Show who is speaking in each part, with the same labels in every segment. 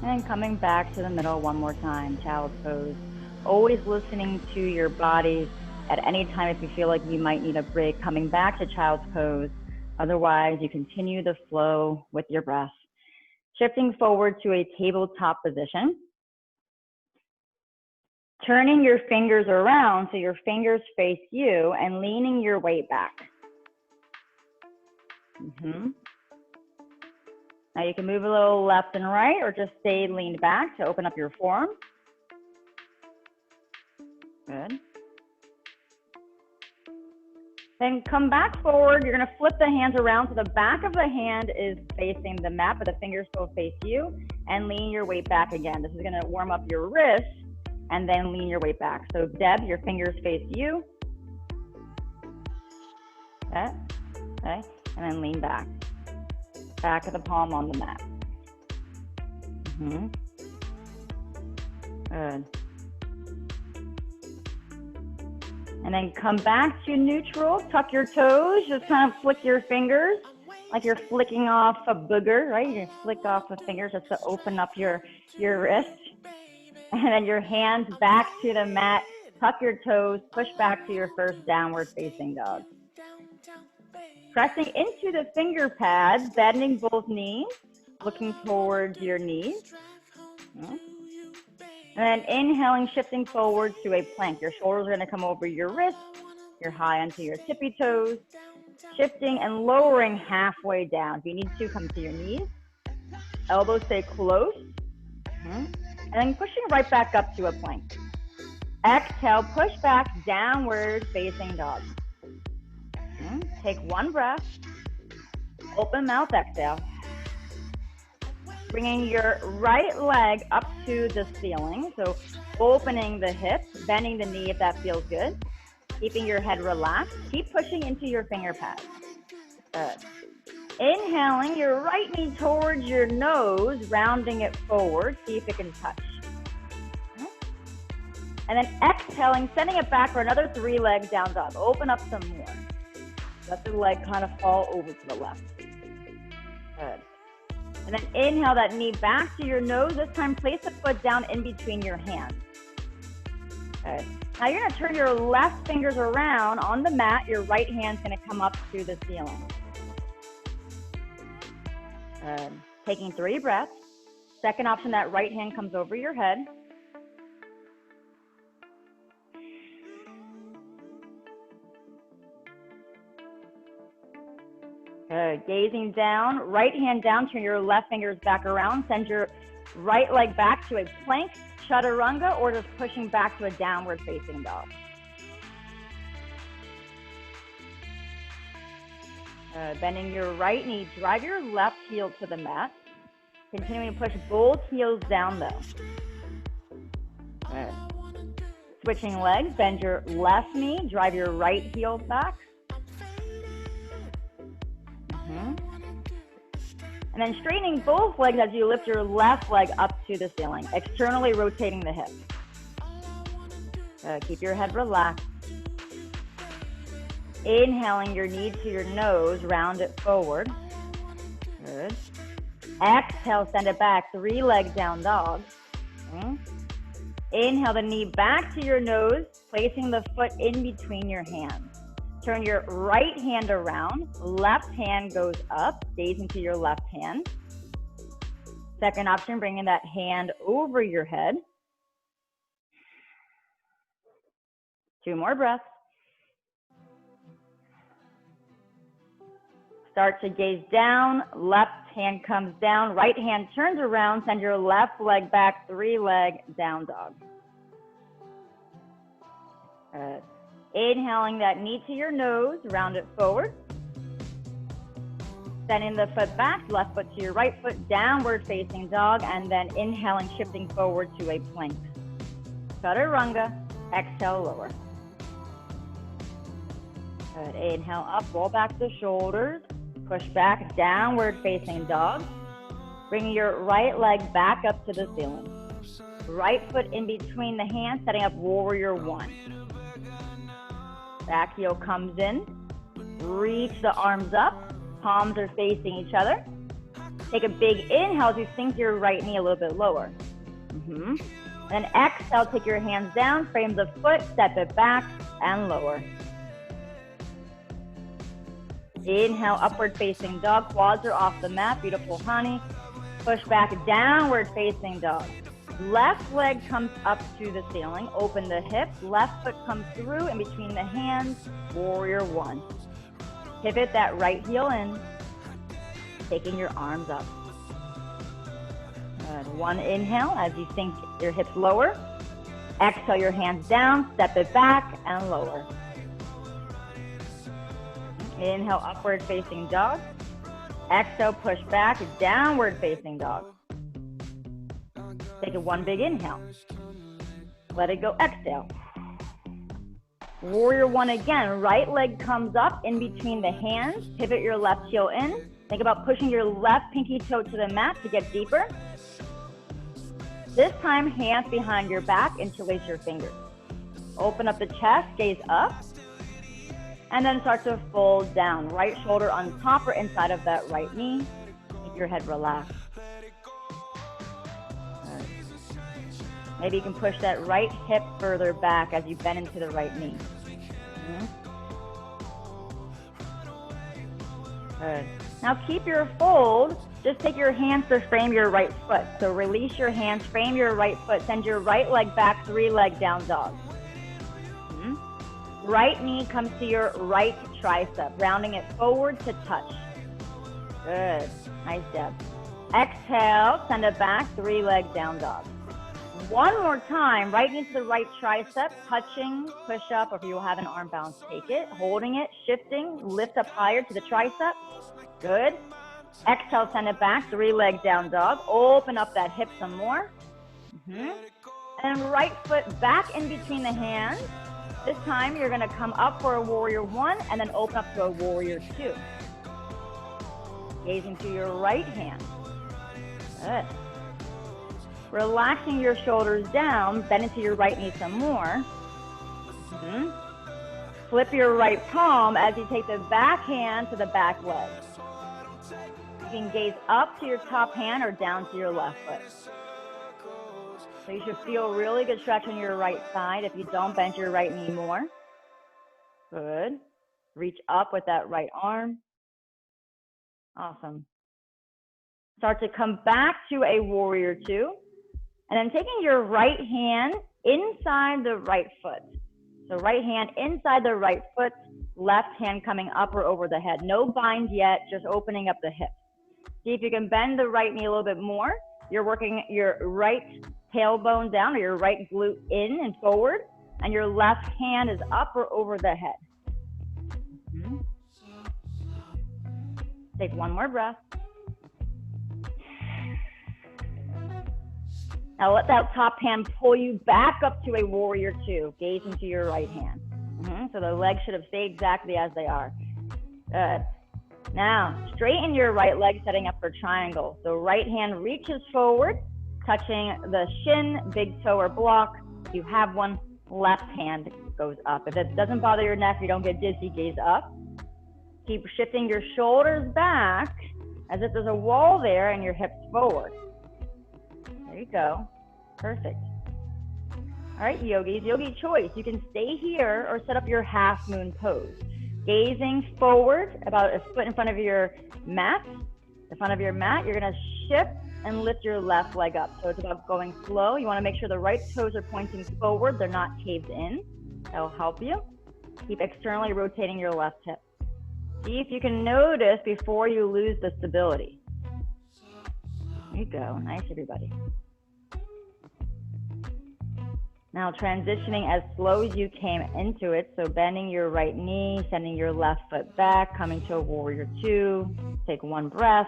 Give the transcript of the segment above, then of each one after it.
Speaker 1: And then coming back to the middle one more time, child's pose. Always listening to your body at any time if you feel like you might need a break, coming back to child's pose. Otherwise, you continue the flow with your breath. Shifting forward to a tabletop position. Turning your fingers around so your fingers face you and leaning your weight back. Now you can move a little left and right or just stay leaned back to open up your form. Good. Then come back forward. You're going to flip the hands around so the back of the hand is facing the mat, but the fingers still face you, and lean your weight back again. This is going to warm up your wrists and then lean your weight back. So Deb, your fingers face you. Okay, and then lean back. Back of the palm on the mat. Good. And then come back to neutral, tuck your toes, just kind of flick your fingers like you're flicking off a booger, right? You flick off the fingers just to open up your wrist. And then your hands back to the mat, tuck your toes, push back to your first downward facing dog. Pressing into the finger pads, bending both knees, looking towards your knees. And then inhaling, shifting forward to a plank. Your shoulders are going to come over your wrists. You're high onto your tippy toes. Shifting and lowering halfway down. If you need to, come to your knees. Elbows stay close. And then pushing right back up to a plank. Exhale, push back, downward facing dog. Take one breath. Open mouth, exhale. Bringing your right leg up to the ceiling. So opening the hips, bending the knee if that feels good. Keeping your head relaxed. Keep pushing into your finger pads. Good. Inhaling your right knee towards your nose, rounding it forward. See if it can touch. And then exhaling, sending it back for another 3 legs down dog. Open up some more. Let the leg kind of fall over to the left. Good. And then inhale that knee back to your nose. This time, place the foot down in between your hands. Good. Now you're going to turn your left fingers around on the mat. Your right hand's going to come up to the ceiling. Good. Taking 3 breaths. Second option, that right hand comes over your head. Good. Gazing down, right hand down, turn your left fingers back around, send your right leg back to a plank, chaturanga, or just pushing back to a downward facing dog. Bending your right knee, drive your left heel to the mat. Continuing to push both heels down though. Good. Switching legs, bend your left knee, drive your right heel back. And then straightening both legs as you lift your left leg up to the ceiling, externally rotating the hips. Keep your head relaxed. Inhaling your knee to your nose, round it forward. Good. Exhale, send it back, 3 legs down dog. Inhale the knee back to your nose, placing the foot in between your hands. Turn your right hand around, left hand goes up, gaze into your left hand. Second option, bringing that hand over your head. 2 more breaths. Start to gaze down, left hand comes down, right hand turns around, send your left leg back, 3 leg down dog. Good. Inhaling that knee to your nose, round it forward. Sending the foot back, left foot to your right foot, downward facing dog, and then inhaling, shifting forward to a plank. Chaturanga, exhale, lower. Good. Inhale up, roll back the shoulders, push back, downward facing dog. Bring your right leg back up to the ceiling. Right foot in between the hands, setting up warrior 1. Back heel comes in, reach the arms up, palms are facing each other. Take a big inhale as you sink your right knee a little bit lower. And then exhale, take your hands down, frame the foot, step it back, and lower. Inhale, upward facing dog. Quads are off the mat. Beautiful, honey. Push back, downward facing dog. Left leg comes up to the ceiling. Open the hips. Left foot comes through in between the hands. Warrior one. Pivot that right heel in. Taking your arms up. Good. One inhale as you sink your hips lower. Exhale your hands down. Step it back and lower. Inhale, upward facing dog. Exhale, push back, downward facing dog. Take it one big inhale. Let it go, exhale. Warrior one again. Right leg comes up in between the hands. Pivot your left heel in. Think about pushing your left pinky toe to the mat to get deeper. This time, hands behind your back, interlace your fingers. Open up the chest, gaze up. And then start to fold down. Right shoulder on top or inside of that right knee. Keep your head relaxed. Good. Maybe you can push that right hip further back as you bend into the right knee. Good. Now keep your fold. Just take your hands to frame your right foot. So release your hands, frame your right foot, send your right leg back, 3-leg down dog. Right knee comes to your right tricep, rounding it forward to touch. Good. Nice job. Exhale, send it back, 3-leg down dog. One more time, right knee to the right tricep, touching, push up, or if you have an arm balance, take it, holding it, shifting, lift up higher to the tricep. Good. Exhale, send it back, 3-leg down dog. Open up that hip some more. And right foot back in between the hands. This time, you're going to come up for a warrior one and then open up to a warrior two. Gazing to your right hand. Good. Relaxing your shoulders down, bend into your right knee some more. Flip your right palm as you take the back hand to the back leg. You can gaze up to your top hand or down to your left foot. So you should feel really good stretch on your right side. If you don't, bend your right knee more. Good. Reach up with that right arm. Awesome. Start to come back to a warrior two. And then taking your right hand inside the right foot. So right hand inside the right foot, left hand coming up or over the head. No bind yet, just opening up the hips. See if you can bend the right knee a little bit more. You're working your right tailbone down or your right glute in and forward, and your left hand is up or over the head. Take one more breath. Now let that top hand pull you back up to a warrior two. Gaze into your right hand. So the legs should have stayed exactly as they are. Good. Now, straighten your right leg, setting up for triangle. So right hand reaches forward, touching the shin, big toe or block. If you have one, left hand goes up. If it doesn't bother your neck, you don't get dizzy, gaze up. Keep shifting your shoulders back as if there's a wall there and your hips forward. There you go. Perfect. All right, yogis, yogi choice. You can stay here or set up your half moon pose. Gazing forward about a foot in front of your mat. The front of your mat, you're going to shift and lift your left leg up. So it's about going slow. You want to make sure the right toes are pointing forward. They're not caved in. That will help you. Keep externally rotating your left hip. See if you can notice before you lose the stability. There you go. Nice, everybody. Now transitioning as slow as you came into it. So bending your right knee, sending your left foot back, coming to a warrior two. Take one breath.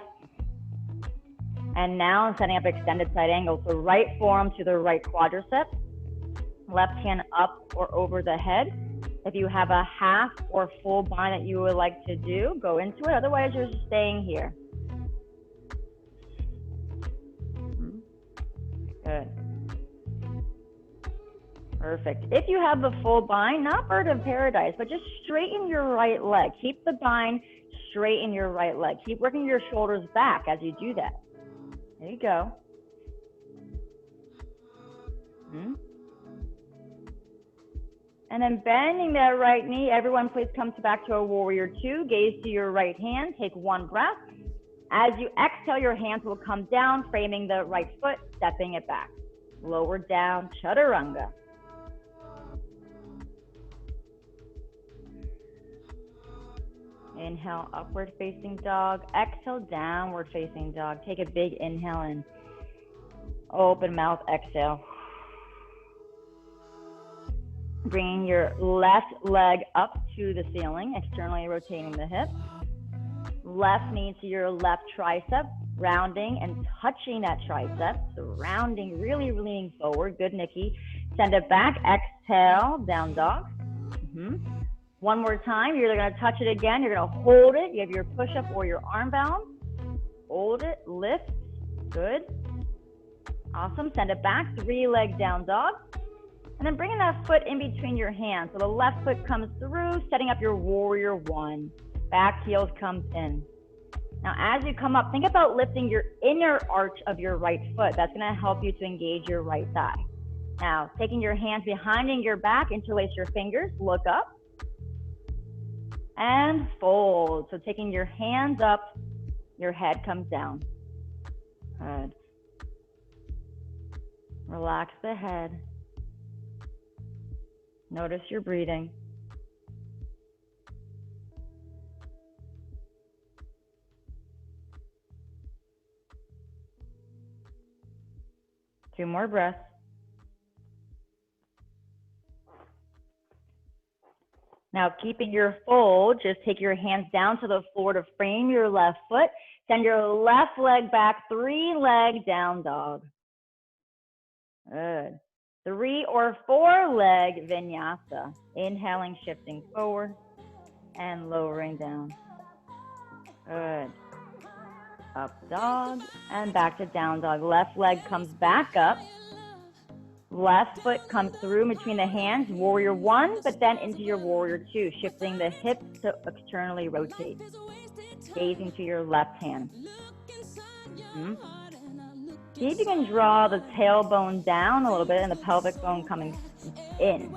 Speaker 1: And now setting up extended side angle. So right forearm to the right quadricep. Left hand up or over the head. If you have a half or full bind that you would like to do, go into it. Otherwise, you're just staying here. Good. Perfect. If you have the full bind, not bird of paradise, but just straighten your right leg. Keep the bind straighten your right leg. Keep working your shoulders back as you do that. There you go. And then bending that right knee. Everyone please come back to a warrior two. Gaze to your right hand. Take one breath. As you exhale, your hands will come down, framing the right foot, stepping it back. Lower down, chaturanga. Inhale, upward facing dog. Exhale, downward facing dog. Take a big inhale and open mouth, exhale. Bringing your left leg up to the ceiling, externally rotating the hip. Left knee to your left tricep, rounding and touching that tricep. So rounding, really leaning forward. Good, Nikki. Send it back. Exhale, down dog. One more time. You're going to touch it again. You're going to hold it. You have your push-up or your arm balance. Hold it. Lift. Good. Awesome. Send it back. 3-leg down dog. And then bringing that foot in between your hands. So the left foot comes through, setting up your warrior one. Back heels comes in. Now, as you come up, think about lifting your inner arch of your right foot. That's going to help you to engage your right thigh. Now, taking your hands behind your back, interlace your fingers, look up, and fold. So taking your hands up, your head comes down. Good. Relax the head. Notice your breathing. Two more breaths. Now, keeping your fold, just take your hands down to the floor to frame your left foot. Send your left leg back, 3-leg down dog. Good. 3 or 4-leg vinyasa. Inhaling, shifting forward and lowering down. Good. Up dog and back to down dog. Left leg comes back up. Left foot comes through between the hands, warrior one, but then into your warrior two, shifting the hips to externally rotate. Gazing to your left hand. See if you can draw the tailbone down a little bit and the pelvic bone coming in.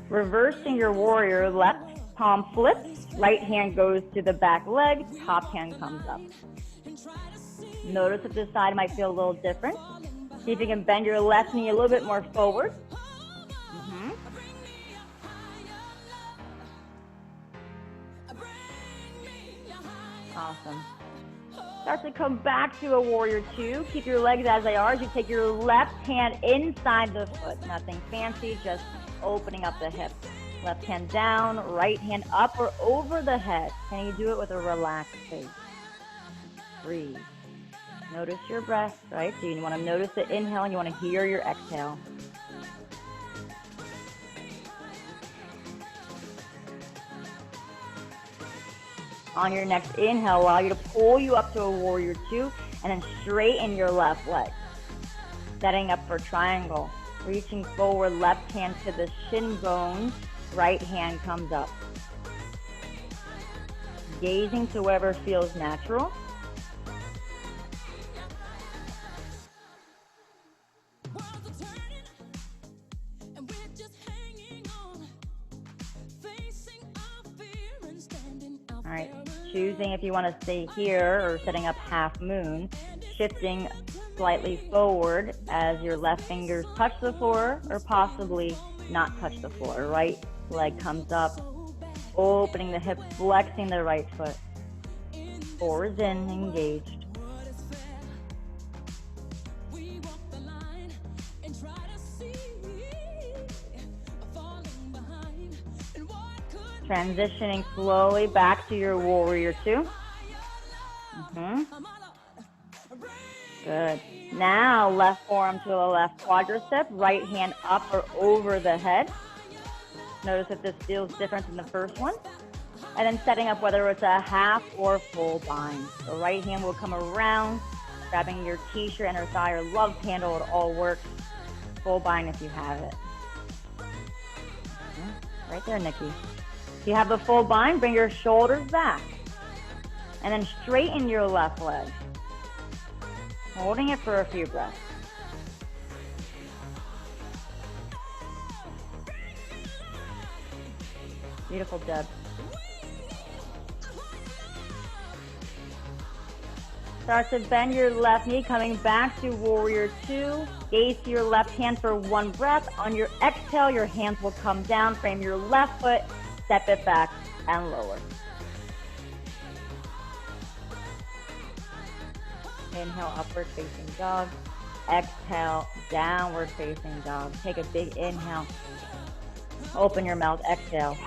Speaker 1: Reversing your warrior, left palm flips, right hand goes to the back leg, top hand comes up. Notice if this side might feel a little different. See if you can bend your left knee a little bit more forward. Awesome. Start to come back to a warrior two. Keep your legs as they are as you take your left hand inside the foot. Nothing fancy, just opening up the hip. Left hand down, right hand up or over the head. Can you do it with a relaxed face? Breathe. Notice your breath, right? So you want to notice the inhale and you want to hear your exhale. On your next inhale, allow you to pull you up to a warrior two and then straighten your left leg. Setting up for triangle. Reaching forward, left hand to the shin bone, right hand comes up. Gazing to wherever feels natural. All right, choosing if you want to stay here or setting up half moon, shifting slightly forward as your left fingers touch the floor or possibly not touch the floor. Right leg comes up, opening the hips, flexing the right foot. Forwards in, engaged. Transitioning slowly back to your warrior two. Good. Now left forearm to the left quadricep, right hand up or over the head. Notice if this feels different than the first one. And then setting up whether it's a half or full bind. The right hand will come around, grabbing your t-shirt, inner thigh, or love handle. It all works. Full bind if you have it. Right there, Nikki. If you have the full bind, bring your shoulders back. And then straighten your left leg. Holding it for a few breaths. Beautiful, Deb. Start to bend your left knee, coming back to warrior two. Gaze to your left hand for one breath. On your exhale, your hands will come down. Frame your left foot, step it back, and lower. Inhale, upward facing dog. Exhale, downward facing dog. Take a big inhale. Open your mouth, exhale.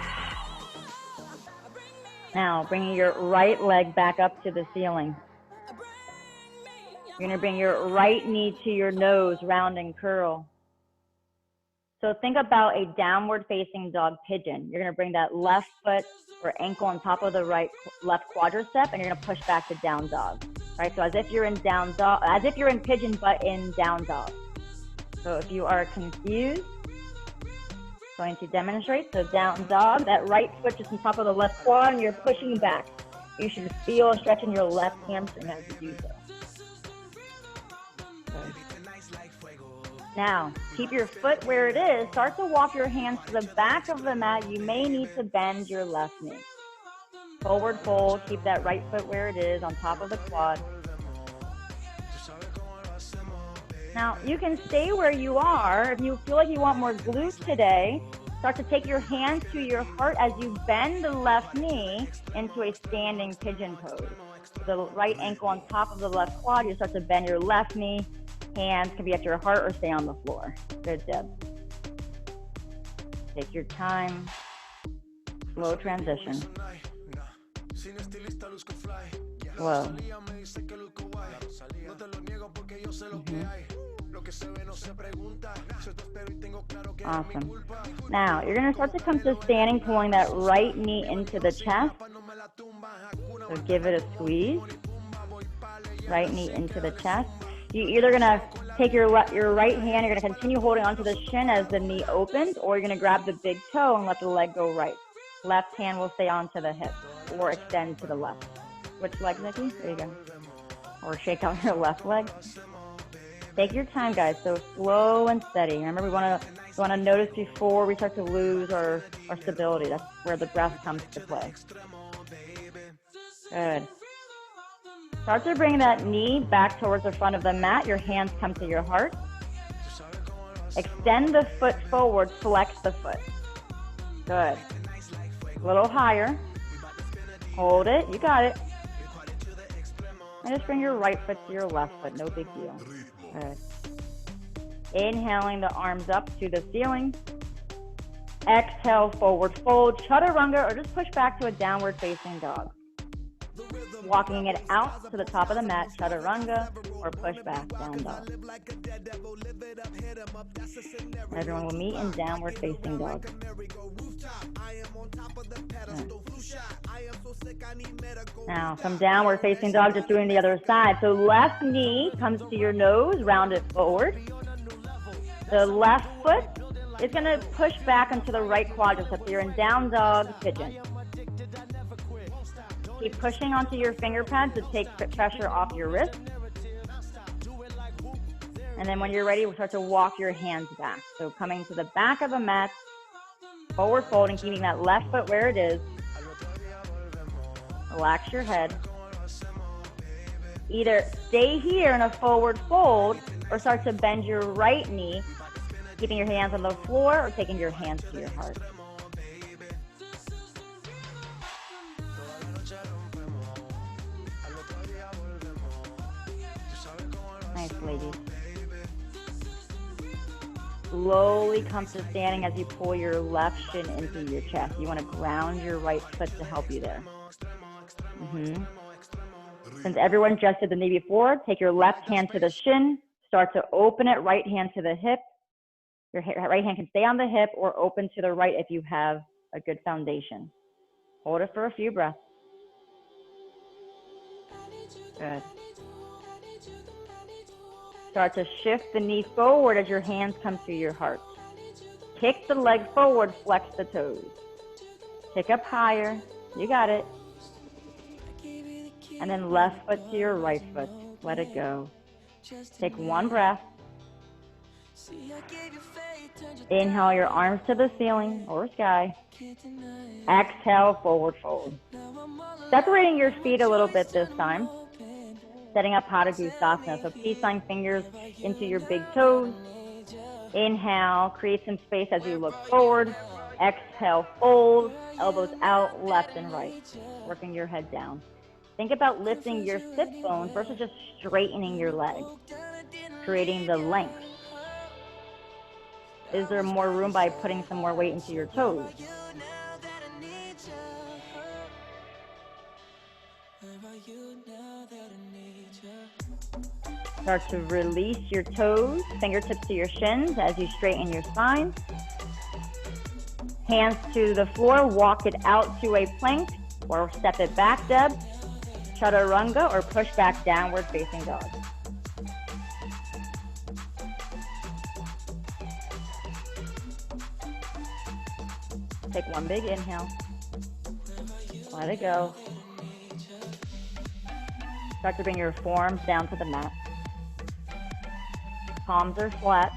Speaker 1: Now, bringing your right leg back up to the ceiling. You're gonna bring your right knee to your nose, round and curl. So think about a downward facing dog pigeon. You're gonna bring that left foot or ankle on top of the left quadricep, and you're gonna push back to down dog. Right, so as if you're in down dog, as if you're in pigeon, but in down dog. So if you are confused, going to demonstrate. So down dog, that right foot just on top of the left quad, and you're pushing back. You should feel a stretch in your left hamstring as you do so. Okay. Now, keep your foot where it is. Start to walk your hands to the back of the mat. You may need to bend your left knee. Forward fold, keep that right foot where it is on top of the quad. Now, you can stay where you are. If you feel like you want more glute today, start to take your hands to your heart as you bend the left knee into a standing pigeon pose. The right ankle on top of the left quad, you start to bend your left knee. Hands can be at your heart or stay on the floor. Good, Deb. Take your time. Slow transition. Slow. Awesome. Now, you're going to start to come to standing, pulling that right knee into the chest. So give it a squeeze. Right knee into the chest. You're either going to take your right hand, you're going to continue holding onto the shin as the knee opens, or you're going to grab the big toe and let the leg go right. Left hand will stay onto the hip or extend to the left. Which leg, Nikki? There you go. Or shake out your left leg. Take your time, guys. So slow and steady. Remember, we want to notice before we start to lose our stability. That's where the breath comes to play. Good. Start to bring that knee back towards the front of the mat. Your hands come to your heart. Extend the foot forward. Flex the foot. Good. A little higher. Hold it. You got it. And just bring your right foot to your left foot. No big deal. Good. Inhaling the arms up to the ceiling. Exhale, forward fold, chaturanga, or just push back to a downward facing dog. Walking it out to the top of the mat, chaturanga, or push back, down dog. Everyone will meet in downward facing dog. Now, from downward facing dog, just doing the other side. So left knee comes to your nose, round it forward. The left foot is going to push back into the right quadricep. You're in down dog, pigeon. Keep pushing onto your finger pads to take pressure off your wrist. And then when you're ready, we'll start to walk your hands back. So coming to the back of the mat, forward fold, and keeping that left foot where it is. Relax your head. Either stay here in a forward fold or start to bend your right knee, keeping your hands on the floor or taking your hands to your heart. Nice, ladies. Slowly come to standing as you pull your left shin into your chest. You want to ground your right foot to help you there. Since everyone just did the knee before, take your left hand to the shin, start to open it, right hand to the hip. Your right hand can stay on the hip or open to the right if you have a good foundation. Hold it for a few breaths. Good. Start to shift the knee forward as your hands come to your heart. Kick the leg forward, flex the toes. Kick up higher. You got it. And then left foot to your right foot. Let it go. Take one breath. Inhale your arms to the ceiling or sky. Exhale, forward fold. Separating your feet a little bit this time. Setting up Padagustasana. So peace sign fingers into your big toes. Inhale, create some space as you look forward. Exhale, fold, elbows out, left and right. Working your head down. Think about lifting your sit bones versus just straightening your legs. Creating the length. Is there more room by putting some more weight into your toes? Start to release your toes, fingertips to your shins as you straighten your spine. Hands to the floor, walk it out to a plank or step it back, Deb. Chaturanga or push back downward facing dog. Take one big inhale. Let it go. Start to bring your forearms down to the mat. Palms are flat.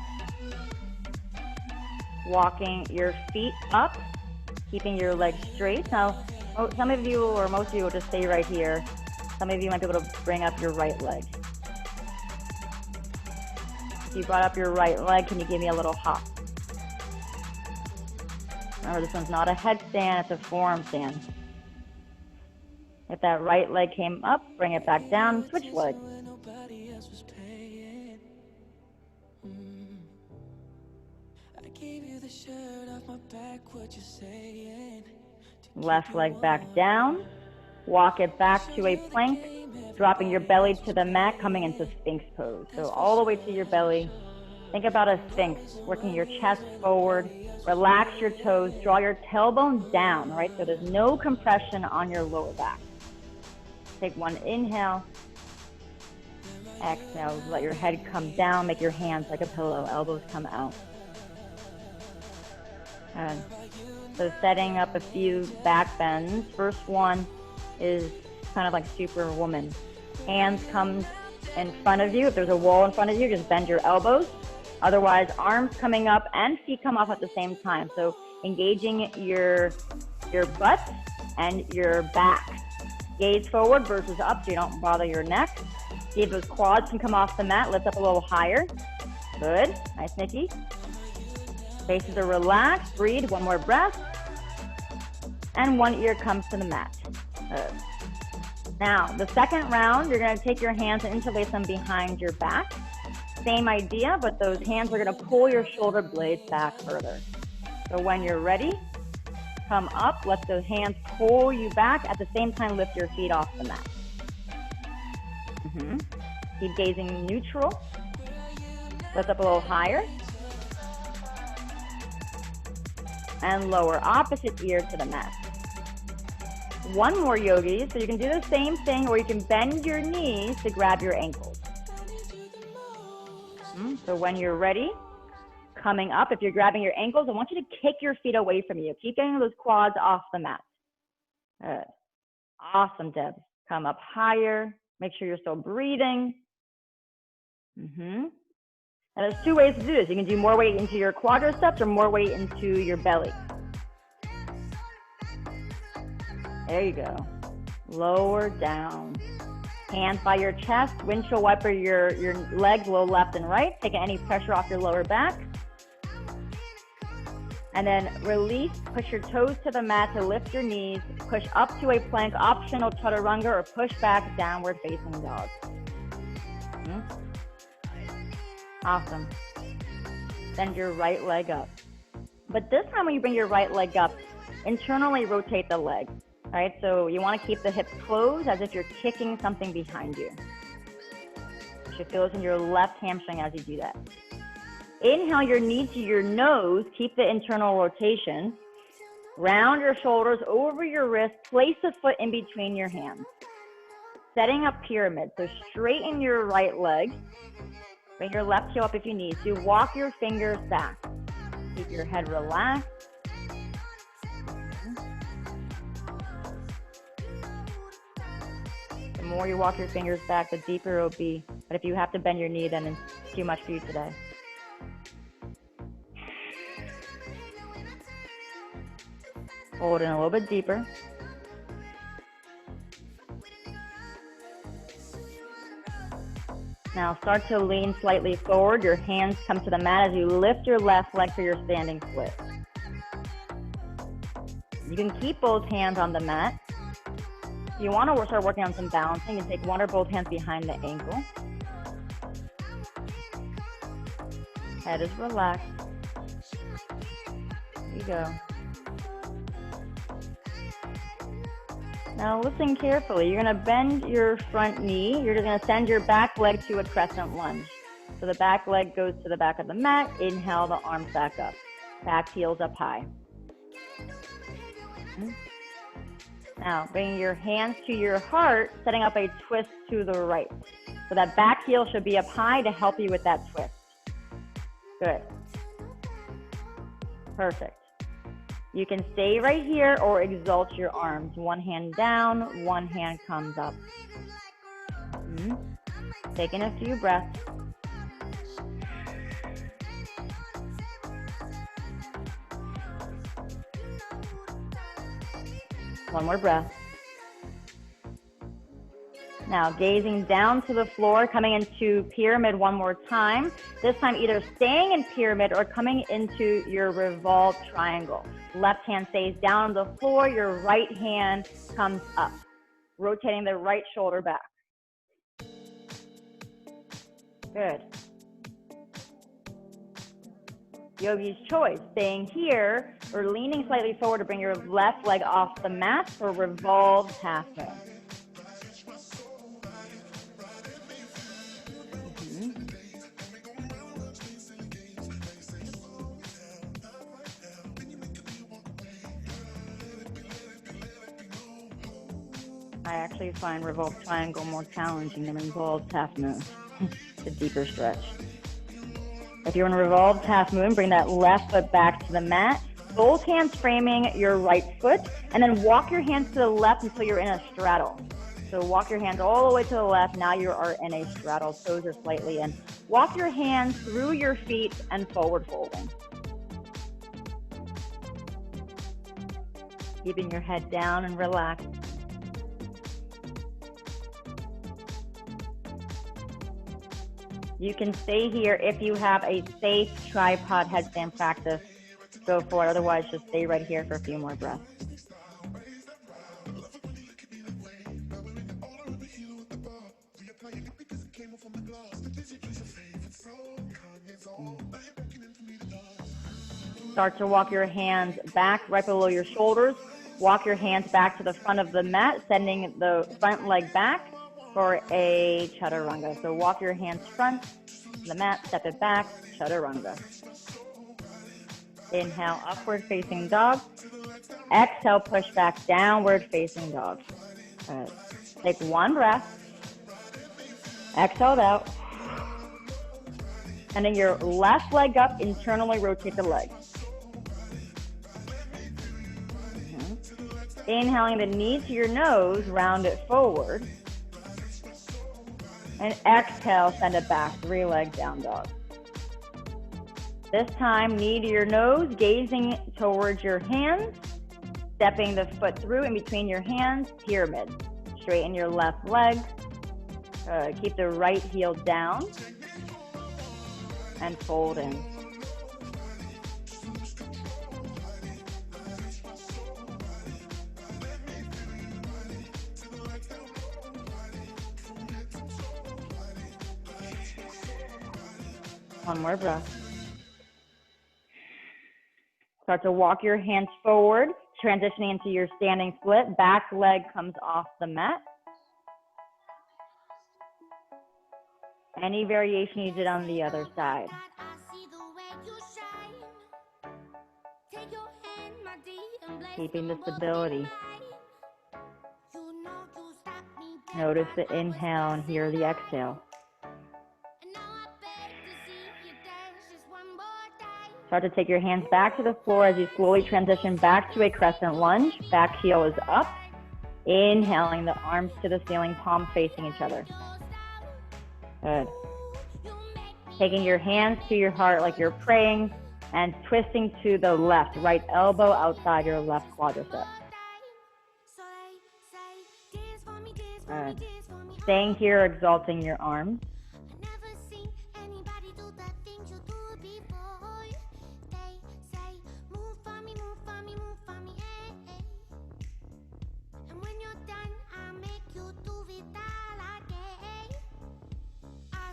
Speaker 1: Walking your feet up, keeping your legs straight. Now, some of you or most of you will just stay right here. Some of you might be able to bring up your right leg. If you brought up your right leg, can you give me a little hop? Remember, this one's not a headstand, it's a forearm stand. If that right leg came up, bring it back down, switch leg. Left leg back down. Walk it back to a plank, dropping your belly to the mat, coming into Sphinx pose. So all the way to your belly. Think about a Sphinx, working your chest forward. Relax your toes, draw your tailbone down, right? So there's no compression on your lower back. Take one inhale. Exhale, let your head come down, make your hands like a pillow, elbows come out. And so setting up a few back bends. First one is kind of like Superwoman. Hands come in front of you. If there's a wall in front of you, just bend your elbows. Otherwise, arms coming up and feet come off at the same time. So engaging your butt and your back. Gaze forward versus up so you don't bother your neck. See if those quads can come off the mat. Lift up a little higher. Good. Nice, Nikki. Faces are relaxed. Breathe. One more breath. And one ear comes to the mat. Good. Now, the second round, you're going to take your hands and interlace them behind your back. Same idea, but those hands are going to pull your shoulder blades back further. So when you're ready, come up, let those hands pull you back. At the same time, lift your feet off the mat. Keep gazing neutral. Lift up a little higher. And lower, opposite ear to the mat. One more, yogis. So you can do the same thing, or you can bend your knees to grab your ankles. So when you're ready, coming up, if you're grabbing your ankles, I want you to kick your feet away from you. Keep getting those quads off the mat. Good. Awesome, Deb. Come up higher. Make sure you're still breathing. And there's two ways to do this. You can do more weight into your quadriceps or more weight into your belly. There you go. Lower down. Hands by your chest. Windshield wiper your legs, a little left and right. Taking any pressure off your lower back. And then release. Push your toes to the mat to lift your knees. Push up to a plank, optional chaturanga, or push back, downward facing dog. Awesome. Send your right leg up. But this time when you bring your right leg up, internally rotate the leg. Right, so you want to keep the hips closed as if you're kicking something behind you. You should feel this in your left hamstring as you do that. Inhale your knee to your nose. Keep the internal rotation. Round your shoulders over your wrist. Place a foot in between your hands. Setting up pyramid. So straighten your right leg. Bring your left heel up if you need to. Walk your fingers back. Keep your head relaxed. more you walk your fingers back, the deeper it'll be. But if you have to bend your knee, then it's too much for you today. Hold in a little bit deeper. Now start to lean slightly forward. Your hands come to the mat as you lift your left leg for your standing split. You can keep both hands on the mat. If you want to start working on some balancing, you can take one or both hands behind the ankle. Head is relaxed. There you go. Now listen carefully. You're going to bend your front knee. You're just going to send your back leg to a crescent lunge. So the back leg goes to the back of the mat. Inhale, the arms back up. Back heels up high. Now bring your hands to your heart, setting up a twist to the right. So that back heel should be up high to help you with that twist. Good. Perfect. You can stay right here or exalt your arms. One hand down, one hand comes up. Taking a few breaths. One more breath. Now gazing down to the floor, coming into pyramid one more time. This time either staying in pyramid or coming into your revolved triangle. Left hand stays down on the floor, your right hand comes up. Rotating the right shoulder back. Good. Yogi's choice, staying here or leaning slightly forward to bring your left leg off the mat for revolved half moon. I actually find revolved triangle more challenging than revolved half moon. It's a deeper stretch. If you're in a revolved half moon, bring that left foot back to the mat. Both hands framing your right foot, and then walk your hands to the left until you're in a straddle. So walk your hands all the way to the left. Now you are in a straddle. Toes are slightly in. Walk your hands through your feet and forward folding. Keeping your head down and relaxed. You can stay here if you have a safe tripod headstand practice. Go for it. Otherwise, just stay right here for a few more breaths. Start to walk your hands back right below your shoulders. Walk your hands back to the front of the mat, sending the front leg back for a chaturanga. So walk your hands front to the mat, step it back, chaturanga. Inhale, upward facing dog. Exhale, push back, downward facing dog. Good. Take one breath. Exhale it out. And then your left leg up, internally rotate the leg. Inhaling the knee to your nose, round it forward. And exhale, send it back, three-leg down dog. This time, knee to your nose, gazing towards your hands, stepping the foot through in between your hands, pyramid. Straighten your left leg. Keep the right heel down and fold in. One more breath. Start to walk your hands forward, transitioning into your standing split. Back leg comes off the mat. Any variation you did on the other side. Keeping the stability. Notice the inhale and hear the exhale. Start to take your hands back to the floor as you slowly transition back to a crescent lunge. Back heel is up. Inhaling the arms to the ceiling, palms facing each other. Good. Taking your hands to your heart like you're praying and twisting to the left, right elbow outside your left quadricep. Good. Staying here, exalting your arms.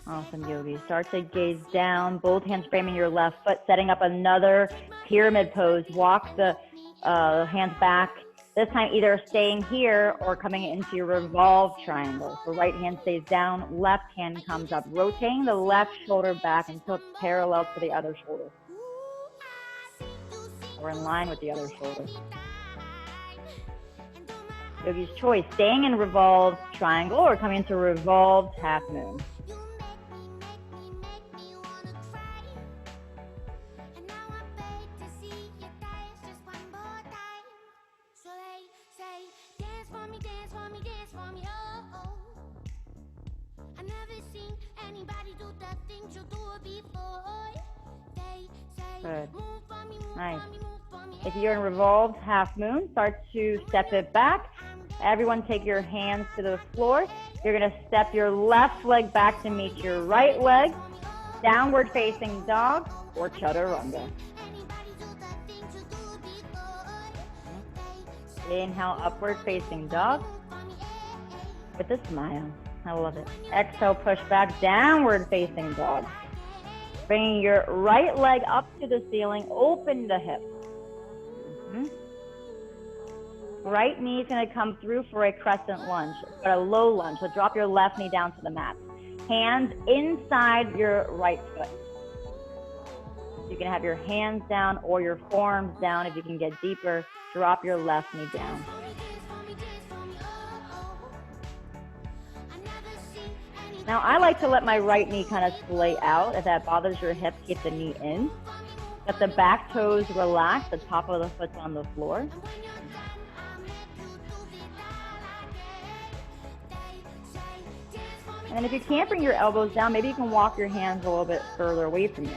Speaker 1: Awesome, yogi. Start to gaze down, both hands framing your left foot, setting up another pyramid pose. Walk the hands back. This time either staying here or coming into your revolved triangle. So right hand stays down, left hand comes up, rotating the left shoulder back until it's parallel to the other shoulder, or in line with the other shoulder. Yogi's choice, staying in revolved triangle or coming into revolved half moon. Good. Nice. If you're in revolved half moon, start to step it back. Everyone take your hands to the floor. You're going to step your left leg back to meet your right leg. Downward facing dog or chaturanga. Inhale, upward facing dog with a smile. I love it. Exhale, push back, downward facing dog. Bringing your right leg up to the ceiling, open the hip. Right knee is going to come through for a crescent lunge, or a low lunge. So drop your left knee down to the mat. Hands inside your right foot. You can have your hands down or your forearms down. If you can get deeper, drop your left knee down. Now, I like to let my right knee kind of splay out. If that bothers your hip, keep the knee in. Let the back toes relax, the top of the foot's on the floor. And if you can't bring your elbows down, maybe you can walk your hands a little bit further away from you.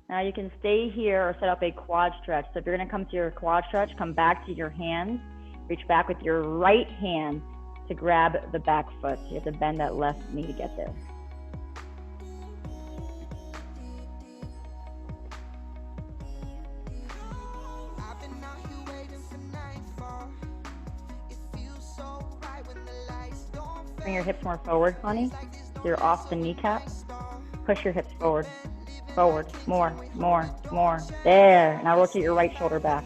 Speaker 1: Now you can stay here or set up a quad stretch. So if you're going to come to your quad stretch, come back to your hands. Reach back with your right hand to grab the back foot. You have to bend that left knee to get there. Bring your hips more forward, honey. So you're off the kneecap. Push your hips forward. Forward, more. There. Now rotate your right shoulder back.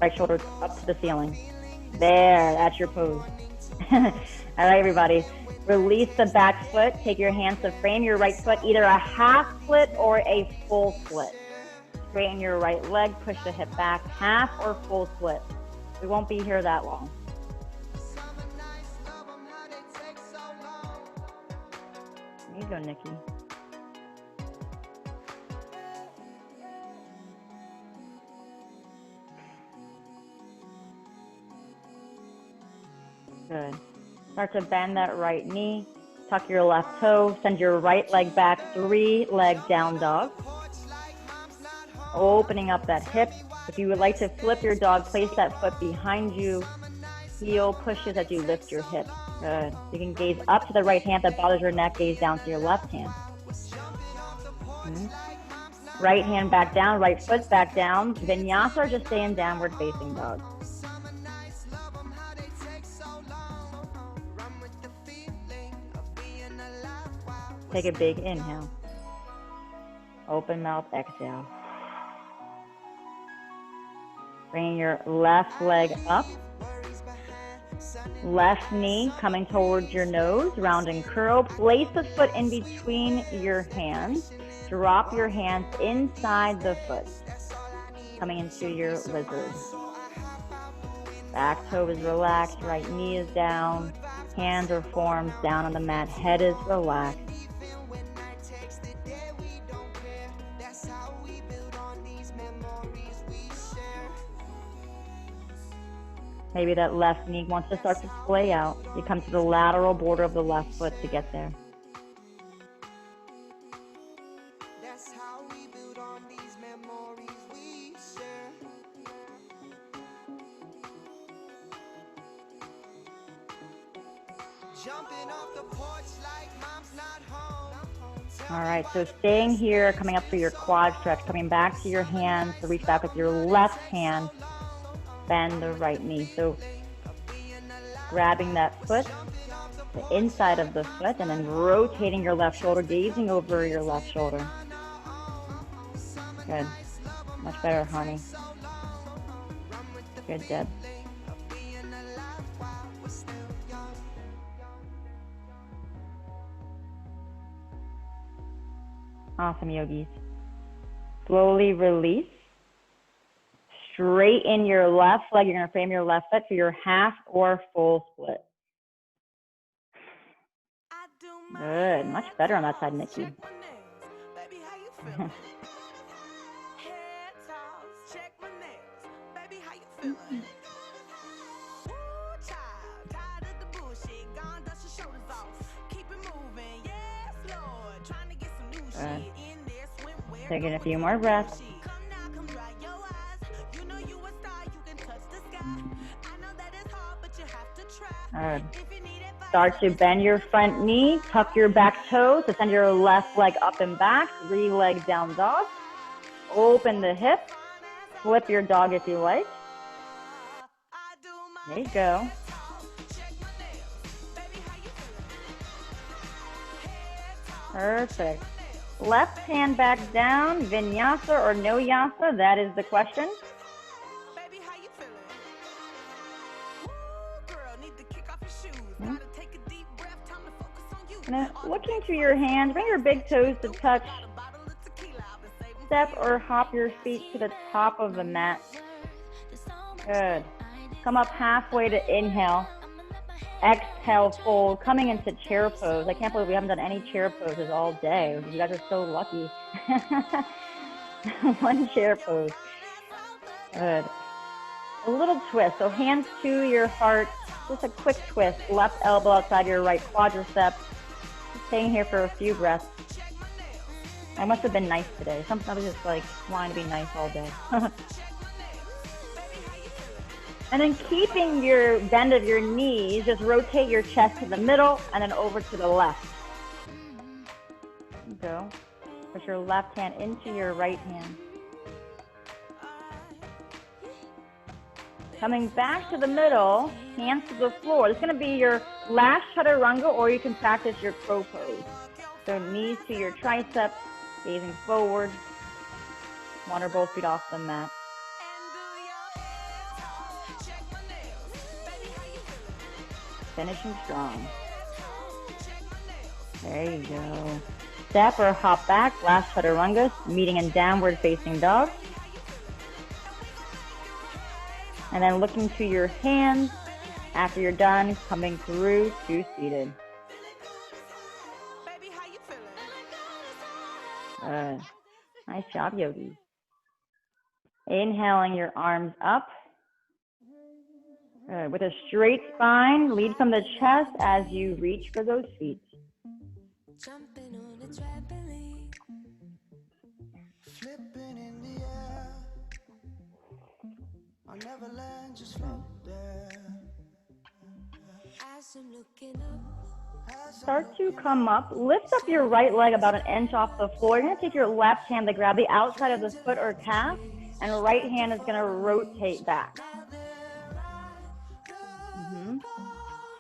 Speaker 1: Right shoulder up to the ceiling. There, that's your pose. All right, everybody. Release the back foot. Take your hands to frame your right foot, either a half split or a full split. Straighten your right leg, push the hip back, half or full split. We won't be here that long. There you go, Nikki. Good. Start to bend that right knee. Tuck your left toe. Send your right leg back. 3-leg down dog. Opening up that hip. If you would like to flip your dog, place that foot behind you. Heel pushes as you lift your hip. Good. You can gaze up to the right hand that bothers your neck. Gaze down to your left hand. Right hand back down. Right foot back down. Vinyasa or just stay in downward facing dog. Take a big inhale. Open mouth, exhale. Bring your left leg up. Left knee coming towards your nose, round and curl. Place the foot in between your hands. Drop your hands inside the foot, coming into your lizard. Back toe is relaxed, right knee is down, hands or forearms down on the mat, head is relaxed. Maybe that left knee wants to start to splay out. You come to the lateral border of the left foot to get there. All right, so staying here, coming up for your quad stretch, coming back to your hands to reach back with your left hand, bend the right knee. So grabbing that foot, the inside of the foot, and then rotating your left shoulder, gazing over your left shoulder. Good. Much better, honey. Good, Deb. Awesome, yogis. Slowly release. Straighten your left leg. You're going to frame your left foot for your half or full split. Good. Much better on that side, Nikki. Taking a few more breaths. Start to bend your front knee, tuck your back toes, to send your left leg up and back, 3 legs down dog. Open the hip, flip your dog if you like. There you go. Perfect. Left hand back down, Vinyasa or no Yasa, that is the question. Now, looking to your hands, bring your big toes to touch. Step or hop your feet to the top of the mat. Good. Come up halfway to inhale. Exhale, fold, coming into chair pose. I can't believe we haven't done any chair poses all day. You guys are so lucky. One chair pose. Good. A little twist. So hands to your heart. Just a quick twist. Left elbow outside your right quadricep. Staying here for a few breaths. I must have been nice today. Sometimes I just like wanting to be nice all day. And then keeping your bend of your knees, just rotate your chest to the middle and then over to the left. Go. Put your left hand into your right hand. Coming back to the middle, hands to the floor. It's going to be your last chaturanga, or you can practice your crow pose. So knees to your triceps, gazing forward. One or both feet off the mat. Finishing strong. There you go. Step or hop back, last chaturanga, meeting in downward facing dog. And then looking to your hands. After you're done, coming through to seated. Nice job, yogis. Inhaling your arms up. Good. With a straight spine, lead from the chest as you reach for those feet. Jumping on a trampoline, flipping in the air. I'll never land, just float there. As I'm looking up, start to come up. Lift up your right leg about an inch off the floor. You're going to take your left hand to grab the outside of the foot or calf, and right hand is going to rotate back.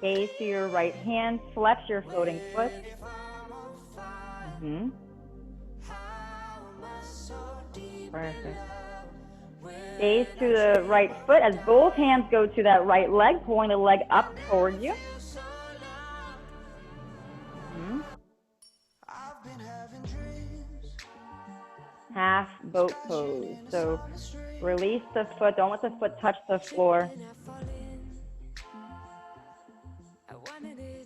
Speaker 1: Gaze to your right hand, flex your floating foot. Perfect. Gaze to the right foot as both hands go to that right leg, pulling the leg up towards you. Half boat pose. So release the foot, don't let the foot touch the floor.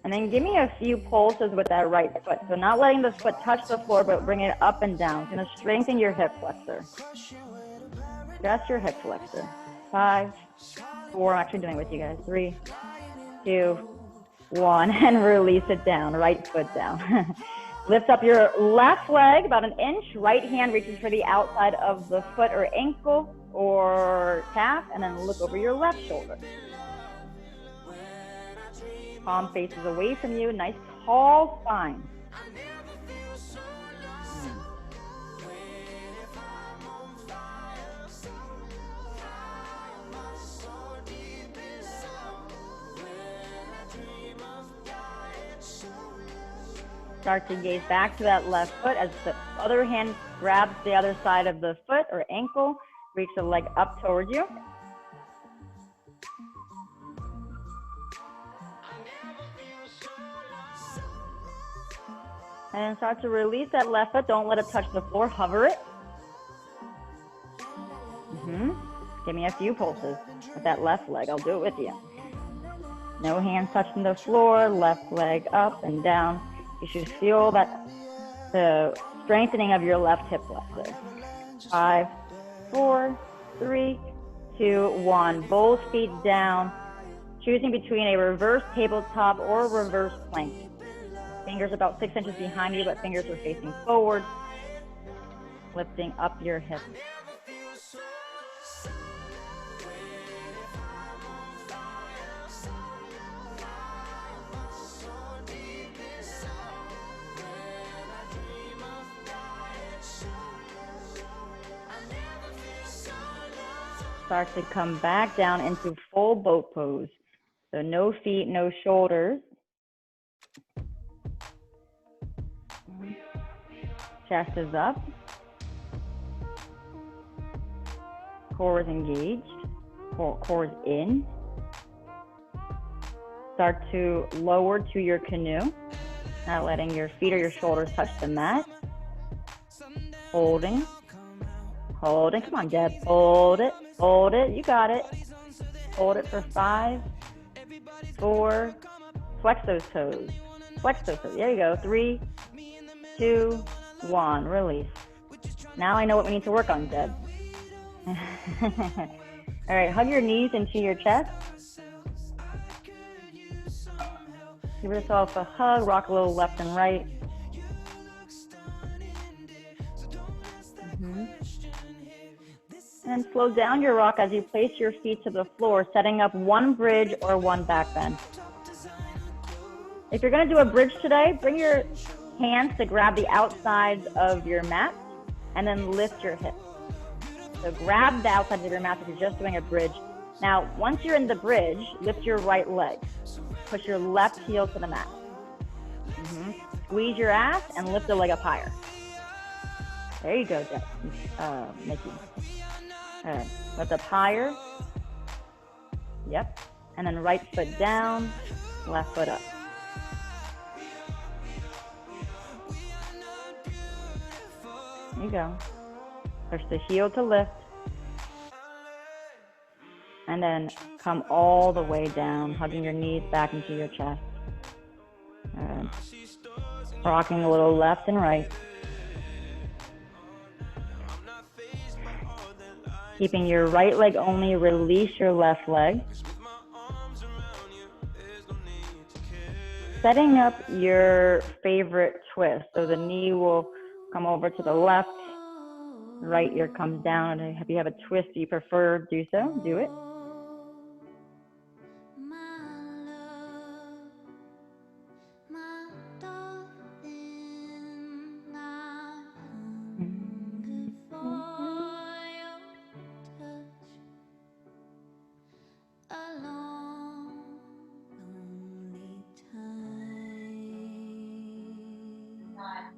Speaker 1: And then give me a few pulses with that right foot. So not letting the foot touch the floor, but bring it up and down. It's going to strengthen your hip flexor. Just your hip flexor. 5, 4, I'm actually doing it with you guys. 3, 2, 1, and release it down. Right foot down. Lift up your left leg about an inch. Right hand reaches for the outside of the foot or ankle or calf, and then look over your left shoulder. Palm faces away from you. Nice tall spine. Start to gaze back to that left foot as the other hand grabs the other side of the foot or ankle. Reach the leg up towards you. And start to release that left foot. Don't let it touch the floor. Hover it. Give me a few pulses with that left leg. I'll do it with you. No hands touching the floor. Left leg up and down. You should feel that the strengthening of your left hip flexor. 5, 4, 3, 2, 1. Both feet down. Choosing between a reverse tabletop or reverse plank. Fingers about 6 inches behind you, but fingers are facing forward. Lifting up your hips. Start to come back down into full boat pose. So no feet, no shoulders. Chest is up. Core is engaged. Core is in. Start to lower to your canoe. Not letting your feet or your shoulders touch the mat. Holding. Holding. Come on, Deb. Hold it. Hold it. You got it. Hold it for 5, 4. Flex those toes. Flex those toes. There you go. 3, 2, 1. Release. Now I know what we need to work on, Deb. All right. Hug your knees into your chest. Give yourself a hug. Rock a little left and right. And slow down your rock as you place your feet to the floor, setting up one bridge or one back bend. If you're going to do a bridge today, bring your hands to grab the outsides of your mat and then lift your hips. So grab the outsides of your mat if you're just doing a bridge. Now, once you're in the bridge, lift your right leg. Push your left heel to the mat. Squeeze your ass and lift the leg up higher. There you go, Mickey. All right, lift up higher. Yep. And then right foot down, left foot up. There you go. Push the heel to lift. And then come all the way down, hugging your knees back into your chest. All right. Rocking a little left and right. Keeping your right leg only, release your left leg. Setting up your favorite twist. So the knee will come over to the left, right ear comes down. If you have a twist you prefer, do so, do it.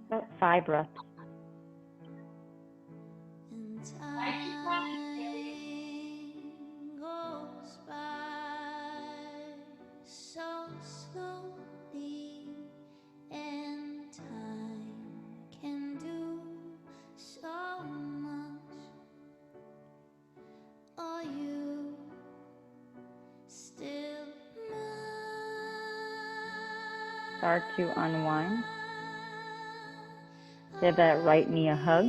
Speaker 1: About 5 breaths. start to unwind. Give that right knee a hug.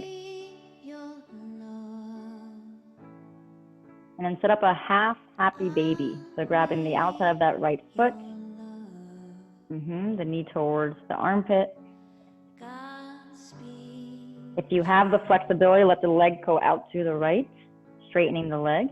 Speaker 1: And then set up a half happy baby. So grabbing the outside of that right foot, the knee towards the armpit. If you have the flexibility, let the leg go out to the right, straightening the leg.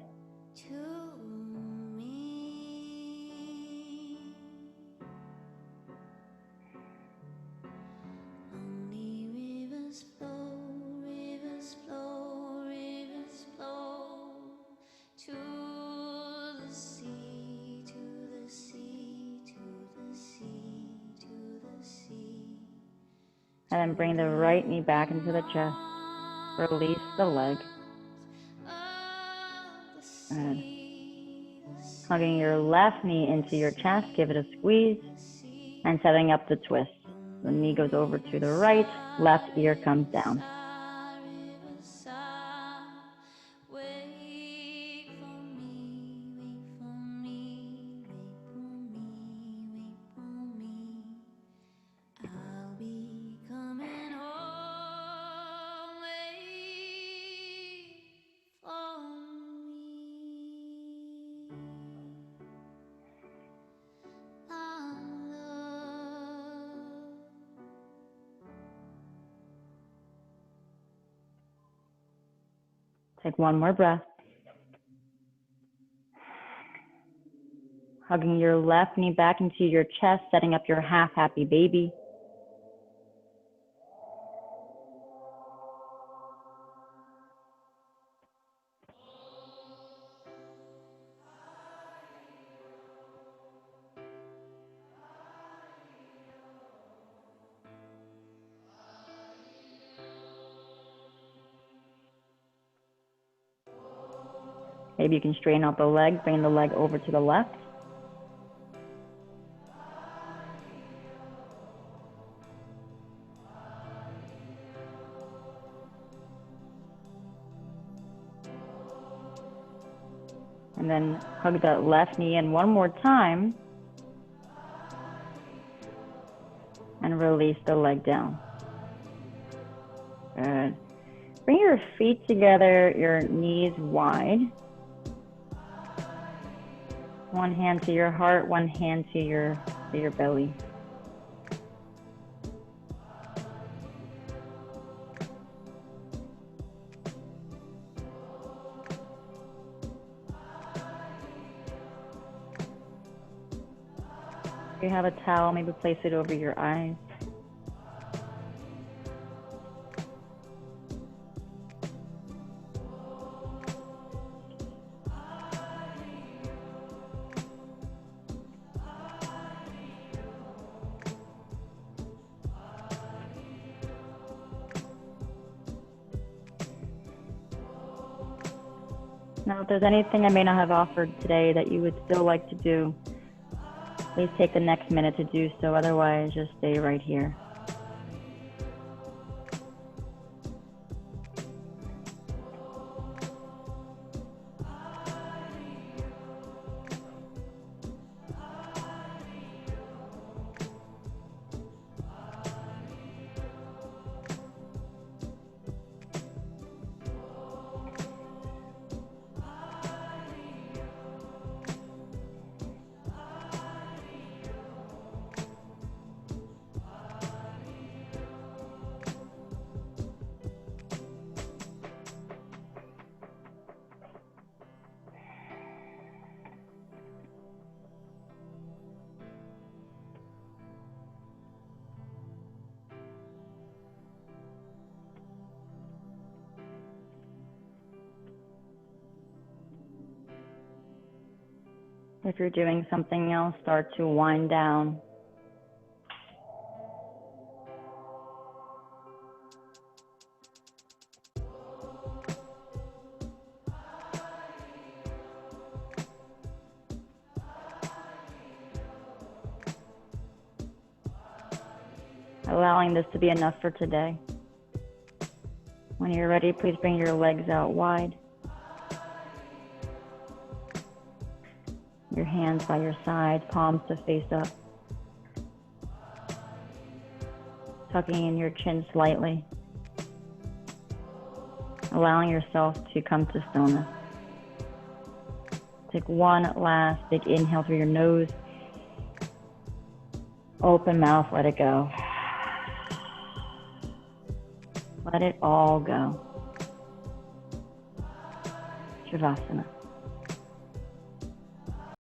Speaker 1: And then bring the right knee back into the chest. Release the leg. Good. Hugging your left knee into your chest, give it a squeeze, and setting up the twist. The knee goes over to the right, left ear comes down. Take one more breath. Hugging your left knee back into your chest, setting up your half happy baby. Maybe you can straighten out the leg, bring the leg over to the left. And then hug that left knee in one more time. And release the leg down. Good. Bring your feet together, your knees wide. One hand to your heart, one hand to your belly. If you have a towel, maybe place it over your eyes. Now, if there's anything I may not have offered today that you would still like to do, please take the next minute to do so. Otherwise, just stay right here. If you're doing something else, start to wind down. Allowing this to be enough for today. When you're ready, please bring your legs out wide. Your hands by your side, palms to face up. tucking in your chin slightly, allowing yourself to come to stillness. Take one last big inhale through your nose. Open mouth, let it go. Let it all go. Shavasana.